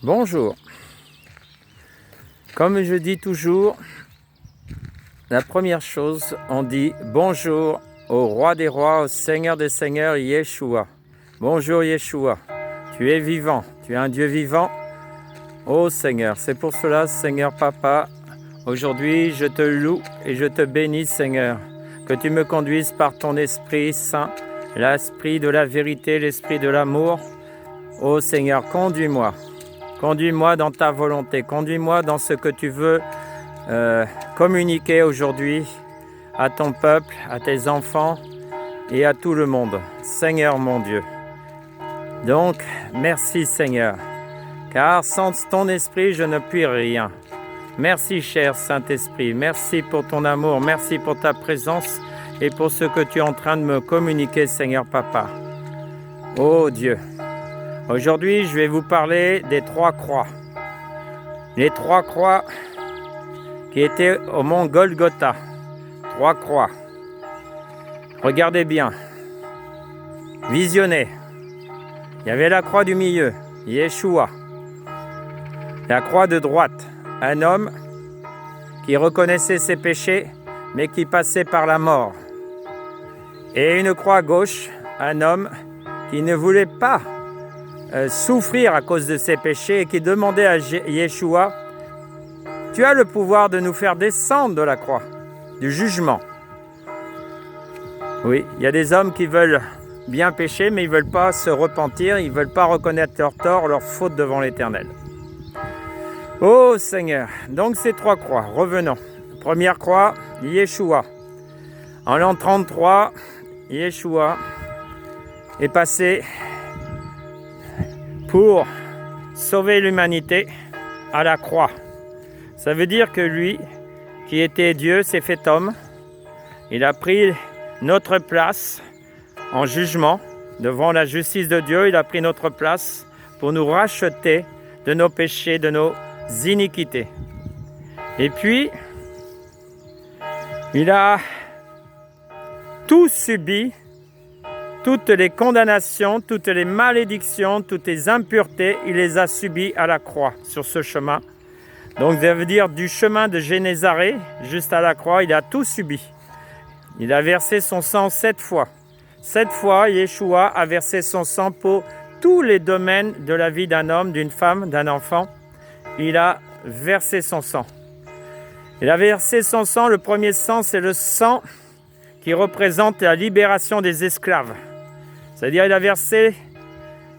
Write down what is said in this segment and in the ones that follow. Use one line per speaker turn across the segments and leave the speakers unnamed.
Bonjour. Comme je dis toujours, la première chose, on dit bonjour au roi des rois, au Seigneur des seigneurs, Yeshua. Bonjour Yeshua, tu es vivant, tu es un Dieu vivant. Ô Seigneur, c'est pour cela, Seigneur Papa, aujourd'hui je te loue et je te bénis, Seigneur, que tu me conduises par ton Esprit Saint, l'Esprit de la vérité, l'Esprit de l'amour. Ô Seigneur, conduis-moi. Conduis-moi dans ta volonté, conduis-moi dans ce que tu veux communiquer aujourd'hui à ton peuple, à tes enfants et à tout le monde. Seigneur mon Dieu. Donc, merci Seigneur, car sans ton esprit, je ne puis rien. Merci cher Saint-Esprit, merci pour ton amour, merci pour ta présence et pour ce que tu es en train de me communiquer, Seigneur Papa. Oh Dieu. Aujourd'hui, je vais vous parler des 3 croix. Les 3 croix qui étaient au mont Golgotha. 3 croix. Regardez bien. Visionnez. Il y avait la croix du milieu, Yeshua. La croix de droite, un homme qui reconnaissait ses péchés, mais qui passait par la mort. Et une croix à gauche, un homme qui ne voulait pas souffrir à cause de ses péchés et qui demandait à Yeshua, tu as le pouvoir de nous faire descendre de la croix, du jugement. Oui, il y a des hommes qui veulent bien pécher, mais ils ne veulent pas se repentir, ils ne veulent pas reconnaître leur tort, leur faute devant l'Éternel. Oh Seigneur, donc ces 3 croix, revenons. Première croix, Yeshua. En l'an 33, Yeshua est passé pour sauver l'humanité à la croix. Ça veut dire que lui, qui était Dieu, s'est fait homme. Il a pris notre place en jugement devant la justice de Dieu. Il a pris notre place pour nous racheter de nos péchés, de nos iniquités. Et puis, il a tout subi, toutes les condamnations, toutes les malédictions, toutes les impuretés, il les a subies à la croix, sur ce chemin. Donc ça veut dire du chemin de Génézareth juste à la croix, il a tout subi. Il a versé son sang 7 fois. 7 fois, Yeshua a versé son sang pour tous les domaines de la vie d'un homme, d'une femme, d'un enfant. Il a versé son sang. Il a versé son sang, le premier sang, c'est le sang qui représente la libération des esclaves. C'est-à-dire qu'il a versé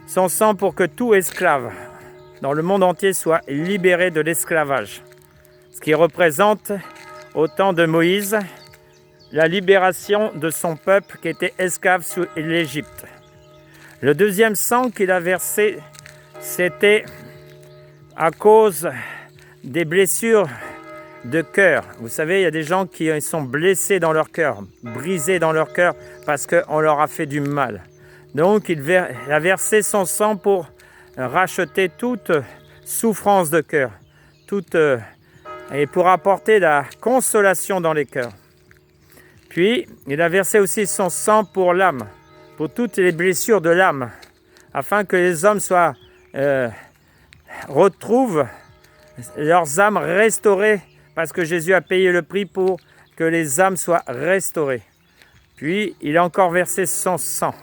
son sang pour que tout esclave dans le monde entier soit libéré de l'esclavage. Ce qui représente, au temps de Moïse, la libération de son peuple qui était esclave sous l'Égypte. Le deuxième sang qu'il a versé, c'était à cause des blessures de cœur. Vous savez, il y a des gens qui sont blessés dans leur cœur, brisés dans leur cœur parce qu'on leur a fait du mal. Donc, il a versé son sang pour racheter toute souffrance de cœur, et pour apporter la consolation dans les cœurs. Puis, il a versé aussi son sang pour l'âme, pour toutes les blessures de l'âme, afin que les hommes retrouvent leurs âmes restaurées, parce que Jésus a payé le prix pour que les âmes soient restaurées. Puis, il a encore versé son sang.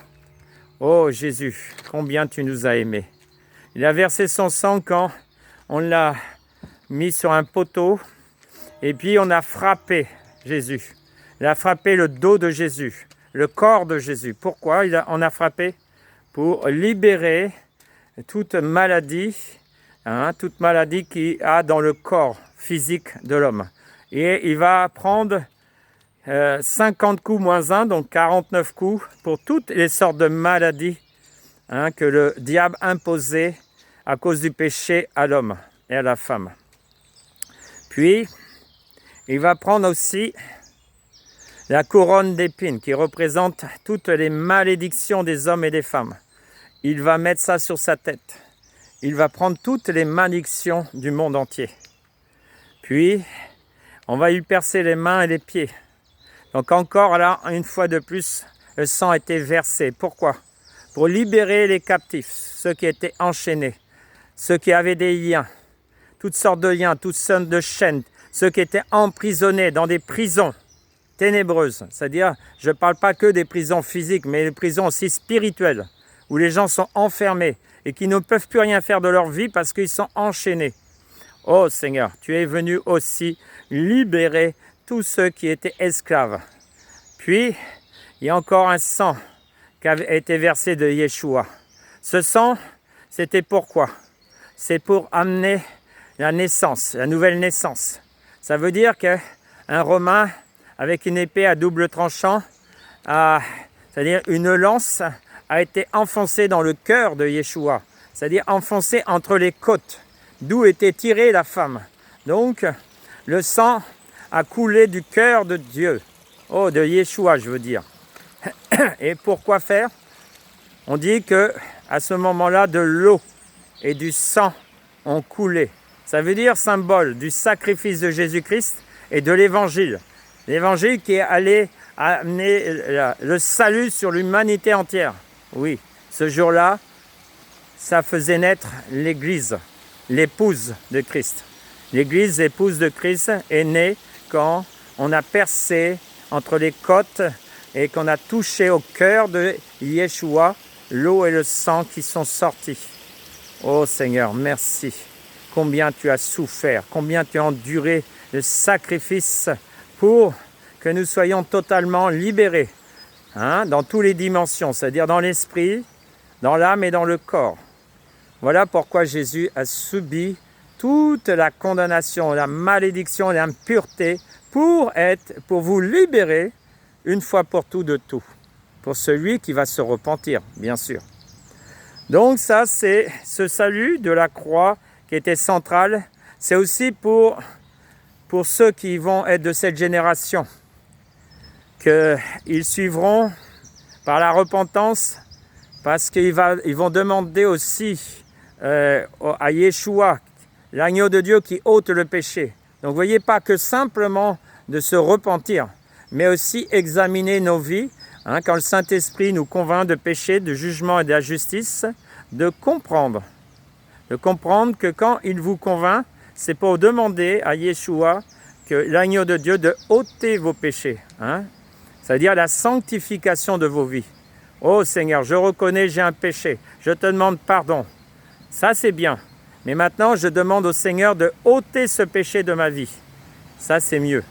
Oh Jésus, combien tu nous as aimés. Il a versé son sang quand on l'a mis sur un poteau et puis on a frappé Jésus. Il a frappé le dos de Jésus, le corps de Jésus. Pourquoi on a frappé? Pour libérer toute maladie qu'il y a dans le corps physique de l'homme. Et il va prendre 50 coups moins 1, donc 49 coups pour toutes les sortes de maladies que le diable imposait à cause du péché à l'homme et à la femme. Puis, il va prendre aussi la couronne d'épines qui représente toutes les malédictions des hommes et des femmes. Il va mettre ça sur sa tête. Il va prendre toutes les malédictions du monde entier. Puis, on va lui percer les mains et les pieds. Donc encore là, une fois de plus, le sang a été versé. Pourquoi? Pour libérer les captifs, ceux qui étaient enchaînés, ceux qui avaient des liens, toutes sortes de liens, toutes sortes de chaînes, ceux qui étaient emprisonnés dans des prisons ténébreuses. C'est-à-dire, je ne parle pas que des prisons physiques, mais des prisons aussi spirituelles, où les gens sont enfermés et qui ne peuvent plus rien faire de leur vie parce qu'ils sont enchaînés. Oh Seigneur, tu es venu aussi libérer tous ceux qui étaient esclaves. Puis, il y a encore un sang qui a été versé de Yeshua. Ce sang, c'était pourquoi? C'est pour amener la naissance, la nouvelle naissance. Ça veut dire qu'un Romain, avec une épée à double tranchant, c'est-à-dire une lance, a été enfoncée dans le cœur de Yeshua, c'est-à-dire enfoncée entre les côtes, d'où était tirée la femme. Donc, le sang a coulé du cœur de Dieu, de Yeshua, je veux dire. Et pourquoi faire? On dit que à ce moment-là, de l'eau et du sang ont coulé. Ça veut dire symbole du sacrifice de Jésus-Christ et de l'Évangile. L'Évangile qui est allé amener le salut sur l'humanité entière. Oui, ce jour-là, ça faisait naître l'Église, l'épouse de Christ. L'Église, l'épouse de Christ, est née quand on a percé entre les côtes et qu'on a touché au cœur de Yeshua l'eau et le sang qui sont sortis. Oh Seigneur, merci. Combien tu as souffert, combien tu as enduré le sacrifice pour que nous soyons totalement libérés, dans toutes les dimensions, c'est-à-dire dans l'esprit, dans l'âme et dans le corps. Voilà pourquoi Jésus a subi toute la condamnation, la malédiction, l'impureté pour vous libérer une fois pour tout de tout. Pour celui qui va se repentir, bien sûr. Donc ça, c'est ce salut de la croix qui était central. C'est aussi pour ceux qui vont être de cette génération, qu'ils suivront par la repentance, parce qu'ils vont demander aussi à Yeshua, l'agneau de Dieu qui ôte le péché. Donc, voyez, pas que simplement de se repentir, mais aussi examiner nos vies, quand le Saint-Esprit nous convainc de péché, de jugement et de la justice, de comprendre que quand il vous convainc, c'est pour demander à Yeshua, que l'agneau de Dieu, de ôter vos péchés, c'est-à-dire la sanctification de vos vies. Oh Seigneur, je reconnais, j'ai un péché, je te demande pardon. Ça c'est bien, mais maintenant je demande au Seigneur de ôter ce péché de ma vie. Ça c'est mieux.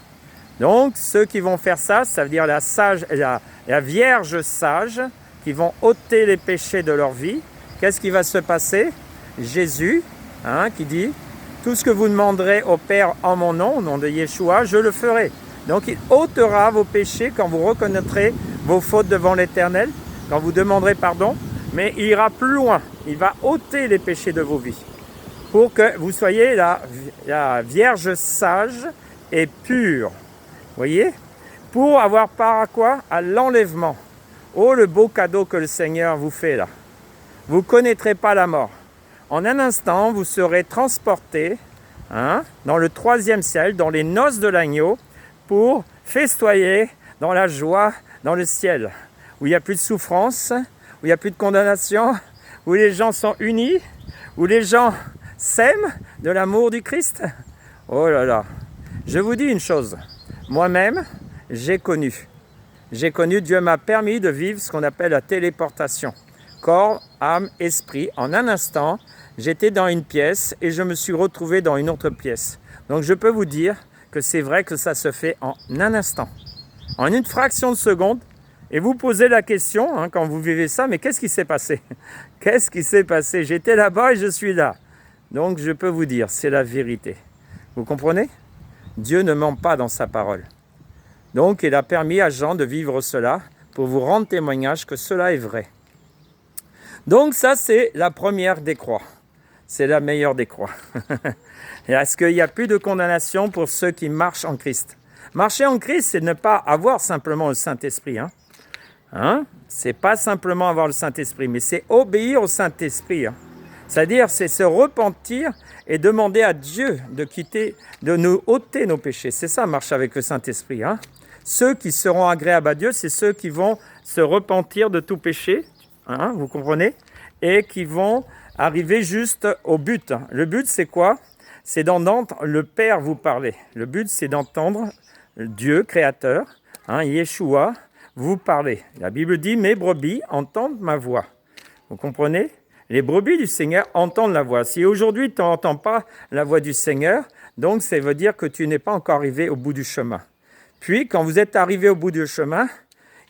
Donc ceux qui vont faire ça, ça veut dire la Vierge sage, qui vont ôter les péchés de leur vie. Qu'est-ce qui va se passer? Jésus, qui dit, tout ce que vous demanderez au Père en mon nom, au nom de Yeshua, je le ferai. Donc il ôtera vos péchés quand vous reconnaîtrez vos fautes devant l'Éternel, quand vous demanderez pardon, mais il ira plus loin. Il va ôter les péchés de vos vies pour que vous soyez la Vierge sage et pure. Voyez? Pour avoir part à quoi? À l'enlèvement. Oh, le beau cadeau que le Seigneur vous fait là. Vous ne connaîtrez pas la mort. En un instant, vous serez transportés dans le 3e ciel, dans les noces de l'agneau, pour festoyer dans la joie, dans le ciel, où il n'y a plus de souffrance, où il n'y a plus de condamnation, où les gens sont unis, où les gens s'aiment de l'amour du Christ. Oh là là, je vous dis une chose, moi-même, j'ai connu, Dieu m'a permis de vivre ce qu'on appelle la téléportation. Corps, âme, esprit, en un instant, j'étais dans une pièce et je me suis retrouvé dans une autre pièce. Donc je peux vous dire que c'est vrai que ça se fait en un instant, en une fraction de seconde. Et vous posez la question, quand vous vivez ça, mais qu'est-ce qui s'est passé? Qu'est-ce qui s'est passé? J'étais là-bas et je suis là. Donc je peux vous dire, c'est la vérité. Vous comprenez? Dieu ne ment pas dans sa parole. Donc il a permis à Jean de vivre cela pour vous rendre témoignage que cela est vrai. Donc ça, c'est la première des croix. C'est la meilleure des croix. Est-ce qu'il n'y a plus de condamnation pour ceux qui marchent en Christ? Marcher en Christ, c'est ne pas avoir simplement le Saint-Esprit. C'est pas simplement avoir le Saint-Esprit, mais c'est obéir au Saint-Esprit. C'est-à-dire, c'est se repentir et demander à Dieu de nous ôter nos péchés. C'est ça, marcher avec le Saint-Esprit. Ceux qui seront agréables à Dieu, c'est ceux qui vont se repentir de tout péché. Vous comprenez? Et qui vont arriver juste au but. Le but, c'est quoi? C'est d'entendre le Père vous parler. Le but, c'est d'entendre Dieu, Créateur, Yeshua, vous parler. La Bible dit « Mes brebis entendent ma voix ». Vous comprenez? Les brebis du Seigneur entendent la voix. Si aujourd'hui, tu n'entends pas la voix du Seigneur, donc ça veut dire que tu n'es pas encore arrivé au bout du chemin. Puis, quand vous êtes arrivé au bout du chemin,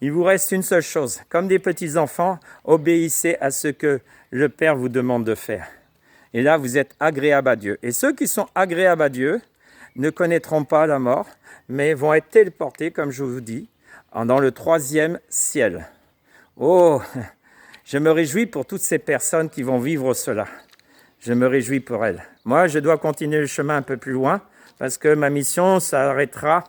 il vous reste une seule chose. Comme des petits-enfants, obéissez à ce que le Père vous demande de faire. Et là, vous êtes agréables à Dieu. Et ceux qui sont agréables à Dieu ne connaîtront pas la mort, mais vont être téléportés, comme je vous dis, dans le 3e ciel. Oh, je me réjouis pour toutes ces personnes qui vont vivre cela. Je me réjouis pour elles. Moi, je dois continuer le chemin un peu plus loin, parce que ma mission s'arrêtera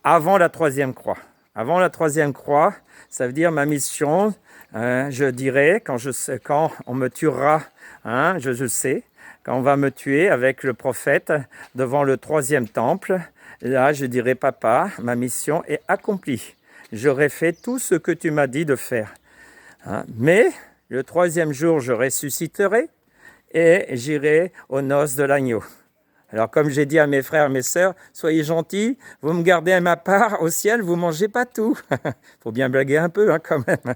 avant la 3e croix. Avant la 3e croix, ça veut dire ma mission, je dirais, quand on me tuera, je sais, quand on va me tuer avec le prophète devant le 3e temple, là je dirai, papa, ma mission est accomplie. J'aurai fait tout ce que tu m'as dit de faire. Mais le 3e jour, je ressusciterai et j'irai aux noces de l'agneau. Alors, comme j'ai dit à mes frères et mes sœurs, soyez gentils, vous me gardez à ma part au ciel, vous ne mangez pas tout. Faut bien blaguer un peu, quand même.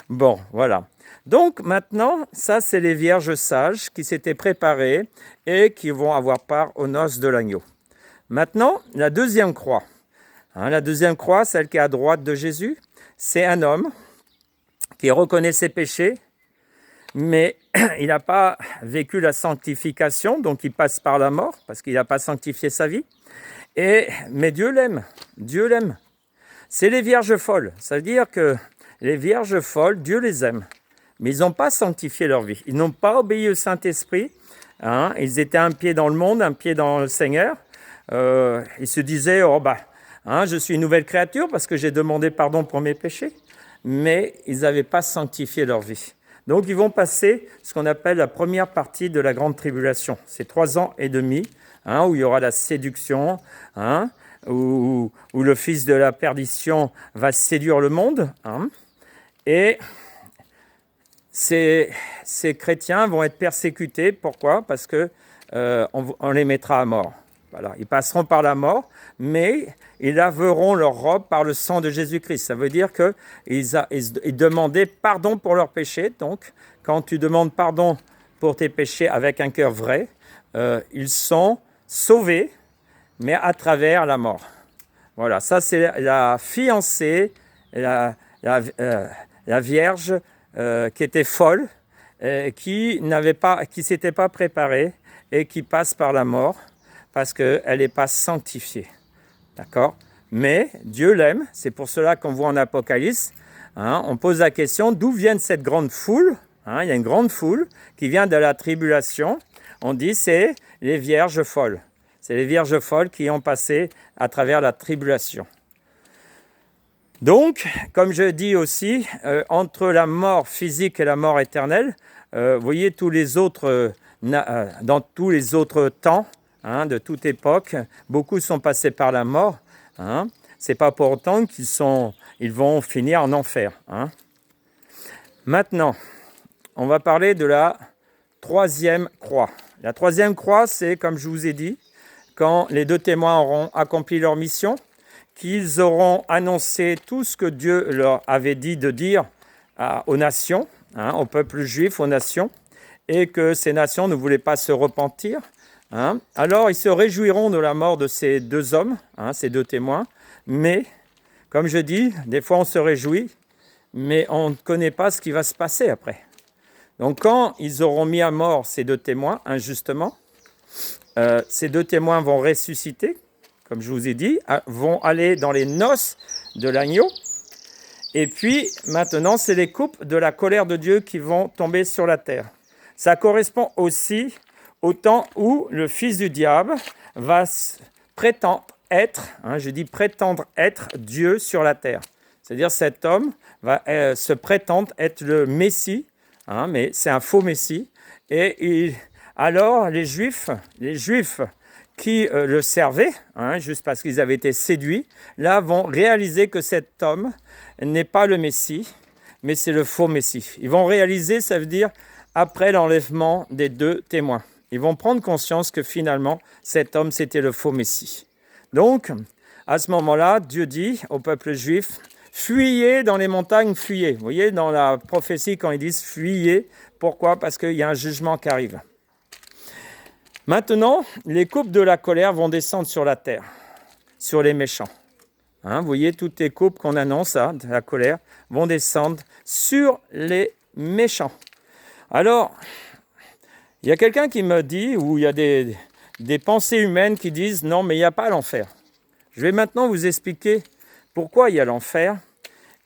Bon, voilà. Donc, maintenant, ça, c'est les vierges sages qui s'étaient préparées et qui vont avoir part aux noces de l'agneau. Maintenant, la 2e croix. La 2e croix, celle qui est à droite de Jésus, c'est un homme qui reconnaît ses péchés, mais il n'a pas vécu la sanctification, donc il passe par la mort, parce qu'il n'a pas sanctifié sa vie. Mais Dieu l'aime, Dieu l'aime. C'est les vierges folles, ça veut dire que les vierges folles, Dieu les aime, mais ils n'ont pas sanctifié leur vie. Ils n'ont pas obéi au Saint-Esprit, ils étaient un pied dans le monde, un pied dans le Seigneur. Ils se disaient, je suis une nouvelle créature parce que j'ai demandé pardon pour mes péchés, mais ils n'avaient pas sanctifié leur vie. Donc, ils vont passer ce qu'on appelle la première partie de la grande tribulation. C'est 3 ans et demi, où il y aura la séduction, où le fils de la perdition va séduire le monde. Et ces chrétiens vont être persécutés. Pourquoi? Parce qu'on les mettra à mort. Voilà, ils passeront par la mort, mais ils laveront leur robe par le sang de Jésus-Christ. Ça veut dire qu'ils demandaient pardon pour leurs péchés. Donc, quand tu demandes pardon pour tes péchés avec un cœur vrai, ils sont sauvés, mais à travers la mort. Voilà, ça c'est la fiancée, la vierge qui était folle, qui s'était pas préparée et qui passe par la mort, parce qu'elle n'est pas sanctifiée. D'accord? Mais Dieu l'aime, c'est pour cela qu'on voit en Apocalypse, on pose la question, d'où vient cette grande foule? Il y a une grande foule qui vient de la tribulation. On dit c'est les vierges folles. C'est les vierges folles qui ont passé à travers la tribulation. Donc, comme je dis aussi, entre la mort physique et la mort éternelle, vous voyez dans tous les autres temps, de toute époque, beaucoup sont passés par la mort. C'est pas pour autant qu'ils vont finir en enfer. Maintenant, on va parler de la 3e croix. La 3e croix, c'est, comme je vous ai dit, quand les 2 témoins auront accompli leur mission, qu'ils auront annoncé tout ce que Dieu leur avait dit de dire aux nations, au peuple juif, aux nations, et que ces nations ne voulaient pas se repentir. Alors, ils se réjouiront de la mort de ces 2 hommes, ces 2 témoins, mais, comme je dis, des fois on se réjouit, mais on ne connaît pas ce qui va se passer après. Donc, quand ils auront mis à mort ces 2 témoins, injustement, ces 2 témoins vont ressusciter, comme je vous ai dit, vont aller dans les noces de l'agneau, et puis, maintenant, c'est les coupes de la colère de Dieu qui vont tomber sur la terre. Ça correspond aussi au temps où le fils du diable va prétendre être, prétendre être Dieu sur la terre. C'est-à-dire cet homme va se prétendre être le Messie, mais c'est un faux Messie. Et alors les Juifs qui le servaient, juste parce qu'ils avaient été séduits, là vont réaliser que cet homme n'est pas le Messie, mais c'est le faux Messie. Ils vont réaliser, ça veut dire après l'enlèvement des 2 témoins. Ils vont prendre conscience que finalement, cet homme, c'était le faux Messie. Donc, à ce moment-là, Dieu dit au peuple juif, fuyez dans les montagnes, fuyez. Vous voyez, dans la prophétie, quand ils disent fuyez, pourquoi? Parce qu'il y a un jugement qui arrive. Maintenant, les coupes de la colère vont descendre sur la terre, sur les méchants. Vous voyez, toutes les coupes qu'on annonce, de la colère, vont descendre sur les méchants. Alors, il y a quelqu'un qui me dit, ou il y a des pensées humaines qui disent, non, mais il n'y a pas l'enfer. Je vais maintenant vous expliquer pourquoi il y a l'enfer.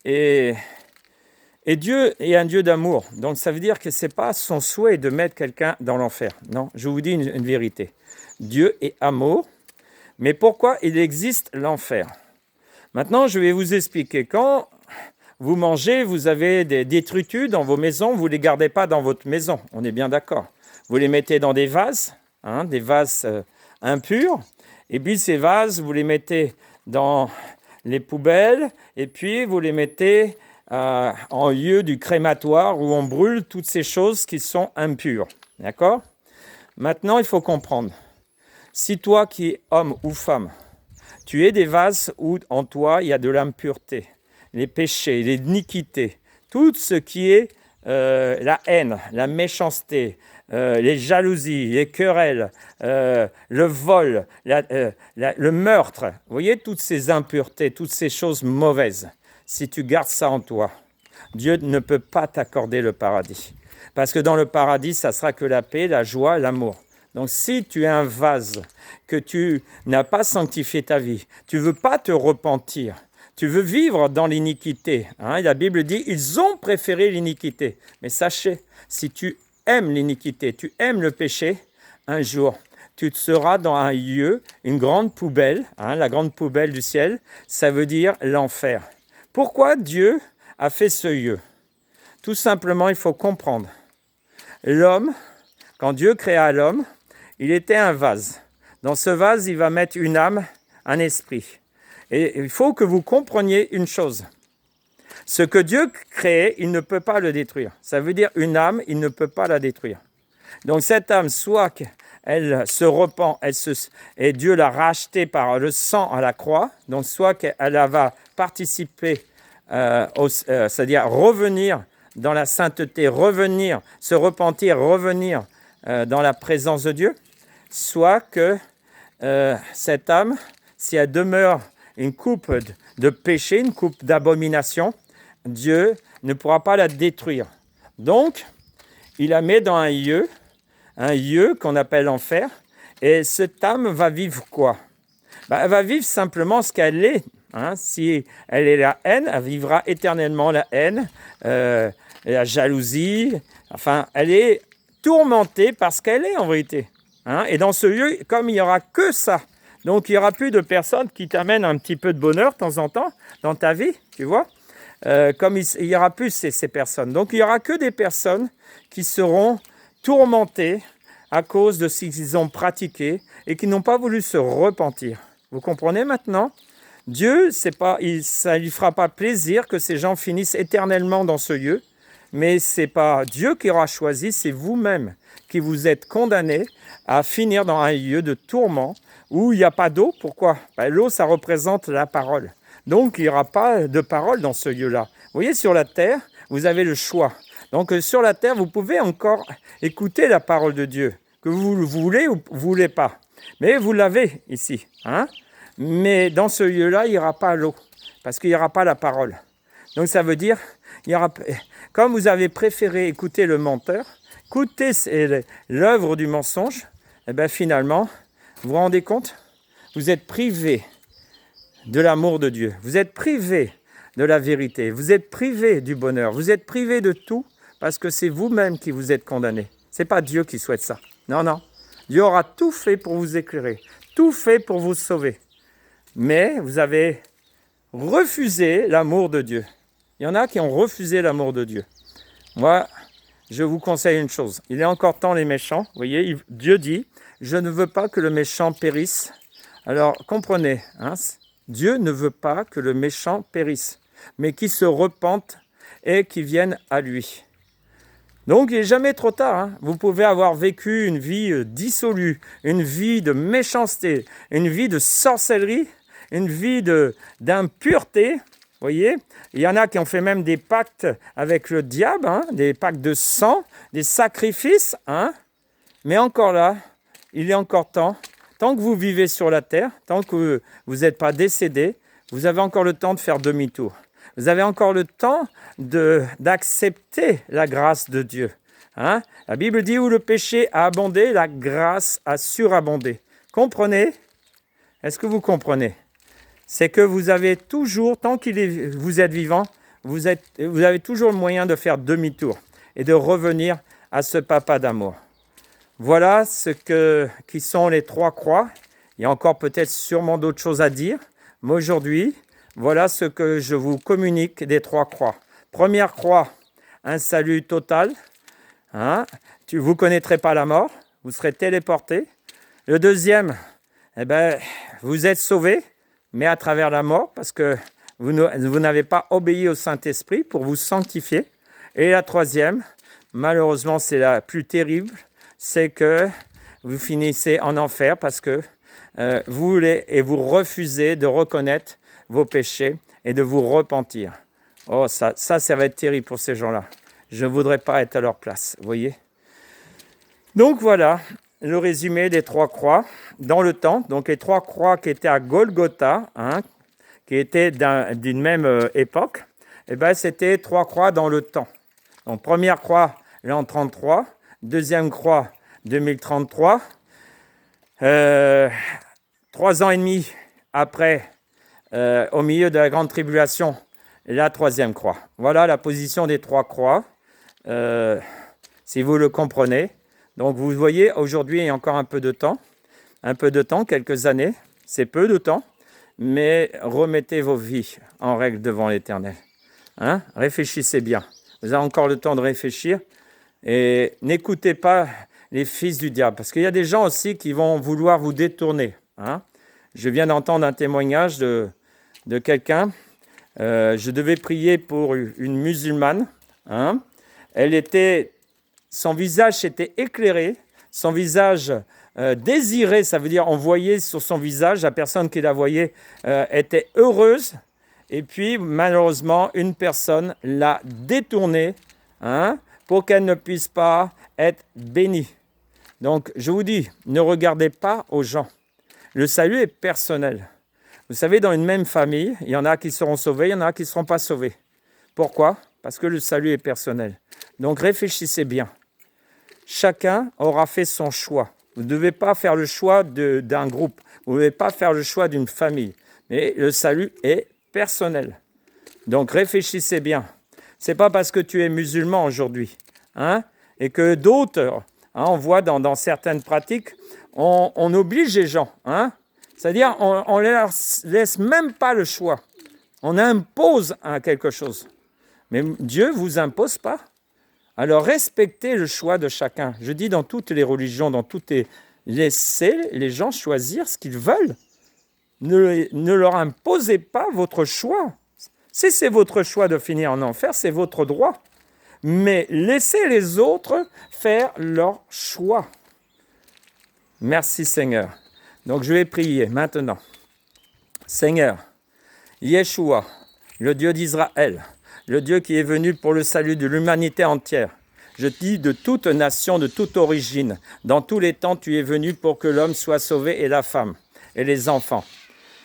Et Dieu est un Dieu d'amour. Donc ça veut dire que ce n'est pas son souhait de mettre quelqu'un dans l'enfer. Non, je vous dis une vérité. Dieu est amour. Mais pourquoi il existe l'enfer? Maintenant, je vais vous expliquer. Quand vous mangez, vous avez des détritus dans vos maisons, vous ne les gardez pas dans votre maison. On est bien d'accord. Vous les mettez dans des vases impurs. Et puis ces vases, vous les mettez dans les poubelles. Et puis vous les mettez en lieu du crématoire où on brûle toutes ces choses qui sont impures. D'accord? Maintenant, il faut comprendre. Si toi qui es homme ou femme, tu es des vases où en toi il y a de l'impureté, les péchés, l'iniquité, tout ce qui est la haine, la méchanceté, les jalousies, les querelles, le vol, le meurtre, vous voyez toutes ces impuretés, toutes ces choses mauvaises. Si tu gardes ça en toi, Dieu ne peut pas t'accorder le paradis. Parce que dans le paradis, ça sera que la paix, la joie, l'amour. Donc si tu es un vase, que tu n'as pas sanctifié ta vie, tu ne veux pas te repentir, tu veux vivre dans l'iniquité. La Bible dit, ils ont préféré l'iniquité. Mais sachez, si tu aimes l'iniquité, tu aimes le péché, un jour, tu seras dans un lieu, une grande poubelle, la grande poubelle du ciel, ça veut dire l'enfer. Pourquoi Dieu a fait ce lieu? Tout simplement, il faut comprendre. L'homme, quand Dieu créa l'homme, il était un vase. Dans ce vase, il va mettre une âme, un esprit. Et il faut que vous compreniez une chose. Ce que Dieu crée, il ne peut pas le détruire. Ça veut dire une âme, il ne peut pas la détruire. Donc cette âme, soit qu'elle se repent, et Dieu l'a rachetée par le sang à la croix, donc soit qu'elle va participer, c'est-à-dire revenir dans la sainteté, revenir, se repentir, revenir dans la présence de Dieu, soit que cette âme, si elle demeure une coupe de péché, une coupe d'abomination, Dieu ne pourra pas la détruire. Donc, il la met dans un lieu qu'on appelle l'enfer, et cette âme va vivre quoi? Elle va vivre simplement ce qu'elle est. Si elle est la haine, elle vivra éternellement la haine, la jalousie, enfin, elle est tourmentée parce qu'elle est en vérité. Et dans ce lieu, comme il n'y aura que ça, donc il n'y aura plus de personnes qui t'amènent un petit peu de bonheur de temps en temps dans ta vie, tu vois, comme il n'y aura plus ces personnes. Donc il n'y aura que des personnes qui seront tourmentées à cause de ce qu'ils ont pratiqué et qui n'ont pas voulu se repentir. Vous comprenez maintenant? Dieu, ça ne lui fera pas plaisir que ces gens finissent éternellement dans ce lieu, mais ce n'est pas Dieu qui aura choisi, c'est vous-même qui vous êtes condamnés à finir dans un lieu de tourment où il n'y a pas d'eau. Pourquoi? L'eau, ça représente la parole. Donc, il n'y aura pas de parole dans ce lieu-là. Vous voyez, sur la terre, vous avez le choix. Donc, sur la terre, vous pouvez encore écouter la parole de Dieu, que vous voulez ou vous ne voulez pas. Mais vous l'avez ici. Mais dans ce lieu-là, il n'y aura pas l'eau, parce qu'il n'y aura pas la parole. Donc, ça veut dire, comme vous avez préféré écouter le menteur, écouter l'œuvre du mensonge, et bien finalement, vous vous rendez compte? Vous êtes privé de l'amour de Dieu. Vous êtes privé de la vérité. Vous êtes privé du bonheur. Vous êtes privé de tout parce que c'est vous-même qui vous êtes condamné. Ce n'est pas Dieu qui souhaite ça. Non, non. Dieu aura tout fait pour vous éclairer, tout fait pour vous sauver. Mais vous avez refusé l'amour de Dieu. Il y en a qui ont refusé l'amour de Dieu. Moi, je vous conseille une chose. Il est encore temps les méchants. Vous voyez, Dieu dit, je ne veux pas que le méchant périsse. Alors, comprenez, Dieu ne veut pas que le méchant périsse, mais qu'il se repente et qui viennent à lui. Donc, il n'est jamais trop tard. Hein. Vous pouvez avoir vécu une vie dissolue, une vie de méchanceté, une vie de sorcellerie, une vie d'impureté. Vous voyez, il y en a qui ont fait même des pactes avec le diable, hein, des pactes de sang, des sacrifices. Hein. Mais encore là, il est encore temps. Tant que vous vivez sur la terre, tant que vous n'êtes pas décédé, vous avez encore le temps de faire demi-tour. Vous avez encore le temps d'accepter la grâce de Dieu. Hein? La Bible dit où le péché a abondé, la grâce a surabondé. Comprenez? Est-ce que vous comprenez? C'est que vous avez toujours, tant que vous êtes vivant, vous avez toujours le moyen de faire demi-tour et de revenir à ce papa d'amour. Voilà qui sont les 3 croix. Il y a encore peut-être sûrement d'autres choses à dire, mais aujourd'hui, voilà ce que je vous communique des 3 croix. Première croix, un salut total. Hein? Vous ne connaîtrez pas la mort, vous serez téléporté. Le deuxième, vous êtes sauvé, mais à travers la mort, parce que vous n'avez pas obéi au Saint-Esprit pour vous sanctifier. Et la troisième, malheureusement c'est la plus terrible, c'est que vous finissez en enfer parce que vous voulez et vous refusez de reconnaître vos péchés et de vous repentir. Oh, ça va être terrible pour ces gens-là. Je ne voudrais pas être à leur place, vous voyez. Donc voilà le résumé des 3 croix dans le temps. Donc les 3 croix qui étaient à Golgotha, hein, qui étaient d'une même époque, c'était 3 croix dans le temps. Donc première croix, l'an 33, deuxième croix, 2033, 3 ans et demi après, au milieu de la grande tribulation, la 3e croix. Voilà la position des 3 croix, si vous le comprenez. Donc vous voyez, aujourd'hui, il y a encore un peu de temps, quelques années, c'est peu de temps, mais remettez vos vies en règle devant l'Éternel. Hein? Réfléchissez bien. Vous avez encore le temps de réfléchir et n'écoutez pas les fils du diable, parce qu'il y a des gens aussi qui vont vouloir vous détourner. Hein? Je viens d'entendre un témoignage de quelqu'un. Je devais prier pour une musulmane. Hein? Son visage s'était éclairé, son visage désiré, ça veut dire on voyait sur son visage, la personne qui la voyait était heureuse. Et puis malheureusement, une personne l'a détournée, hein, pour qu'elle ne puisse pas être bénie. Donc je vous dis, ne regardez pas aux gens. Le salut est personnel. Vous savez, dans une même famille, il y en a qui seront sauvés, il y en a qui ne seront pas sauvés. Pourquoi? Parce que le salut est personnel. Donc réfléchissez bien. Chacun aura fait son choix. Vous ne devez pas faire le choix d'un groupe. Vous ne devez pas faire le choix d'une famille. Mais le salut est personnel. Donc réfléchissez bien. Ce n'est pas parce que tu es musulman aujourd'hui, hein, et que d'autres, hein, on voit dans certaines pratiques, on oblige les gens. Hein, c'est-à-dire, on ne leur laisse même pas le choix. On impose quelque chose. Mais Dieu ne vous impose pas. Alors, respectez le choix de chacun. Je dis dans toutes les religions, laissez les gens choisir ce qu'ils veulent. Ne leur imposez pas votre choix. Si c'est votre choix de finir en enfer, c'est votre droit. Mais laissez les autres faire leur choix. Merci Seigneur. Donc je vais prier maintenant. Seigneur, Yeshua, le Dieu d'Israël, le Dieu qui est venu pour le salut de l'humanité entière. Je dis de toute nation, de toute origine, dans tous les temps, tu es venu pour que l'homme soit sauvé et la femme et les enfants.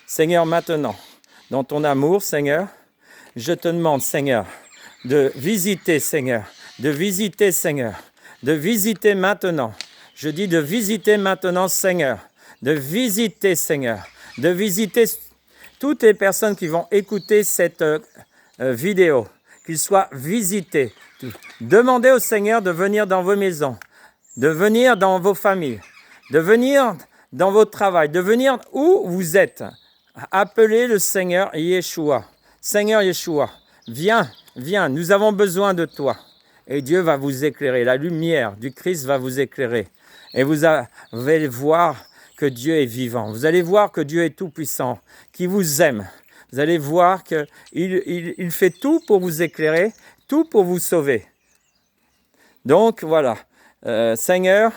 Seigneur, maintenant, dans ton amour, Seigneur, je te demande, Seigneur, de visiter, Seigneur, de visiter maintenant. Je dis de visiter maintenant, Seigneur, de visiter, Seigneur, de visiter toutes les personnes qui vont écouter cette vidéo, qu'ils soient visités. Demandez au Seigneur de venir dans vos maisons, de venir dans vos familles, de venir dans votre travail, de venir où vous êtes. Appelez le Seigneur Yeshua. Seigneur Yeshua, viens, nous avons besoin de toi. Et Dieu va vous éclairer, la lumière du Christ va vous éclairer. Et vous allez voir que Dieu est vivant. Vous allez voir que Dieu est tout-puissant, qu'il vous aime. Vous allez voir qu'il fait tout pour vous éclairer, tout pour vous sauver. Donc voilà, Seigneur,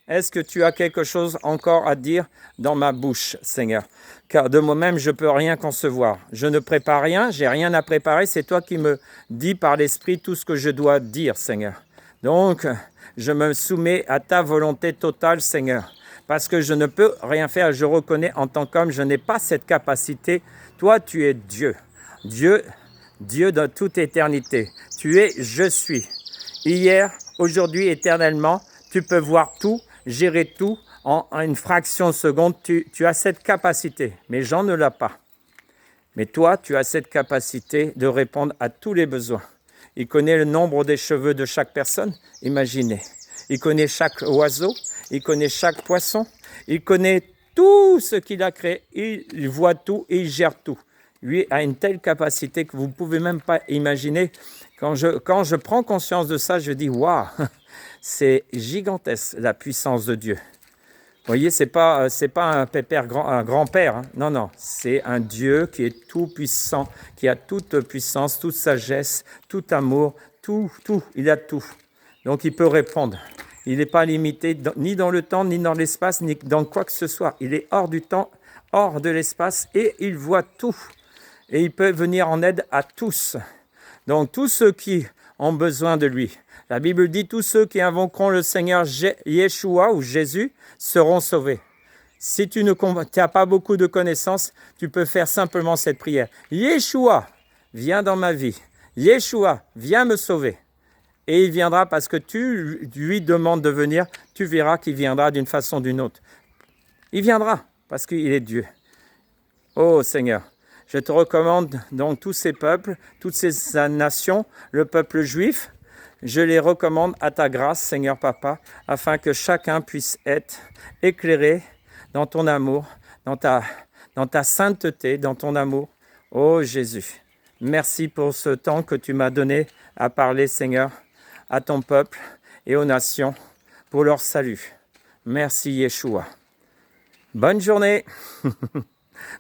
est-ce que tu as quelque chose encore à dire dans ma bouche, Seigneur? Car de moi-même, je ne peux rien concevoir. Je ne prépare rien, j'ai rien à préparer. C'est toi qui me dis par l'Esprit tout ce que je dois dire, Seigneur. Donc, je me soumets à ta volonté totale, Seigneur. Parce que je ne peux rien faire. Je reconnais en tant qu'homme, je n'ai pas cette capacité. Toi, tu es Dieu. Dieu de toute éternité. Tu es « Je suis ». Hier, aujourd'hui, éternellement, tu peux voir tout, gérer tout en une fraction de seconde. Tu as cette capacité, mais Jean ne l'a pas. Mais toi, tu as cette capacité de répondre à tous les besoins. Il connaît le nombre des cheveux de chaque personne, imaginez. Il connaît chaque oiseau, il connaît chaque poisson, il connaît tout ce qu'il a créé, il voit tout et il gère tout. Lui a une telle capacité que vous ne pouvez même pas imaginer. Quand je prends conscience de ça, je dis « Waouh, c'est gigantesque la puissance de Dieu ». Vous voyez, c'est pas un grand-père. Hein. Non, c'est un Dieu qui est tout puissant, qui a toute puissance, toute sagesse, tout amour, tout. Il a tout. Donc il peut répondre. Il n'est pas limité ni dans le temps, ni dans l'espace, ni dans quoi que ce soit. Il est hors du temps, hors de l'espace et il voit tout. Et il peut venir en aide à tous. Donc tous ceux qui ont besoin de lui. La Bible dit tous ceux qui invoqueront le Seigneur Yeshua ou Jésus seront sauvés. Si tu n'as pas beaucoup de connaissances, tu peux faire simplement cette prière. Yeshua, viens dans ma vie. Yeshua, viens me sauver. Et il viendra parce que tu lui demandes de venir. Tu verras qu'il viendra d'une façon ou d'une autre. Il viendra parce qu'il est Dieu. Oh Seigneur, je te recommande donc tous ces peuples, toutes ces nations, le peuple juif. Je les recommande à ta grâce, Seigneur Papa, afin que chacun puisse être éclairé dans ton amour, dans ta sainteté, dans ton amour. Oh Jésus, merci pour ce temps que tu m'as donné à parler, Seigneur, à ton peuple et aux nations pour leur salut. Merci Yeshua. Bonne journée.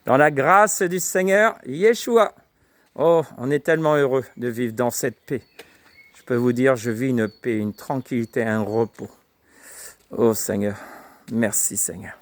Dans la grâce du Seigneur, Yeshua. Oh, on est tellement heureux de vivre dans cette paix. Je peux vous dire, je vis une paix, une tranquillité, un repos. Oh Seigneur, merci Seigneur.